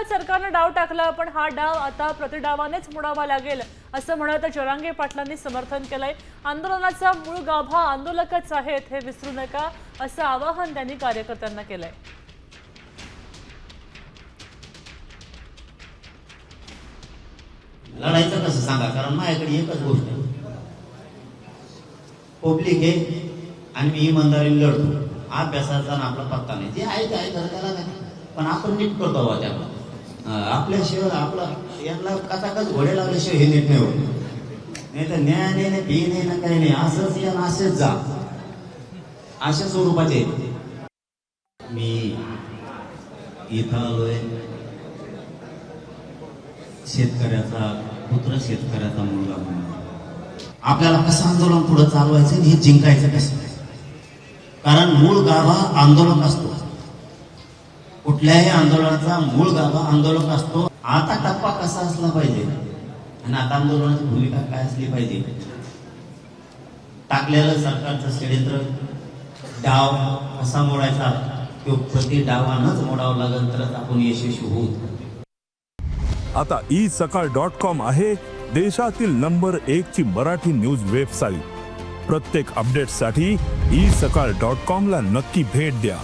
काँग्रेस सरकारने डाव टाकला, पण हा डाव आता प्रतिडावानेच मोडावा लागेल असं म्हणत जरांगे पाटलांनी समर्थन केलंय। आंदोलनाचा मूळ गाभा आंदोलकच आहेत हे विसरू नका असं आवाहन त्यांनी कार्यकर्त्यांना केलंय। लढायचं कसं सांगा, कारण माझ्याकडे एकच गोष्ट आहे, पब्लिक आहे आणि मी इमानदारीने लढतो। अभ्यासाचा आपला पत्ता नाही, जे आहे ते आहे त्याला नाही, पण आपण नीट करतो बा त्याला। आपल्याशिवाय आपला यांना कचाकच घोडे लावल्याशिवाय हे नीट नाही होत। नाही तर न्याय नाही ना फी नाही ना काही नाही, असंच या ना असेच जा, अशा स्वरूपाचे। मी इथं आलोय शेतकऱ्याचा पुत्र, शेतकऱ्याचा मुलगा म्हणून। आपल्याला कसं आंदोलन पुढे चालवायचं हे जिंकायचं कसं, कारण मूळ गाभा आंदोलक असतो। कुठल्याही आंदोलनाचा मूळ गाभा आंदोलक असतो। आता टप्पा कसा असला पाहिजे आणि आता आंदोलनाची भूमिका काय असली पाहिजे, टाकलेलं सरकारचं षड्यंत्र डाव कसा मोडायचा तो प्रति डावानच मोडावं लागेल, तरच आपण यशस्वी होऊ। आता isakal.com आहे देशातील नंबर 1 ची मराठी न्यूज वेबसाईट। प्रत्येक अपडेटसाठी isakal.com ला नक्की भेट द्या।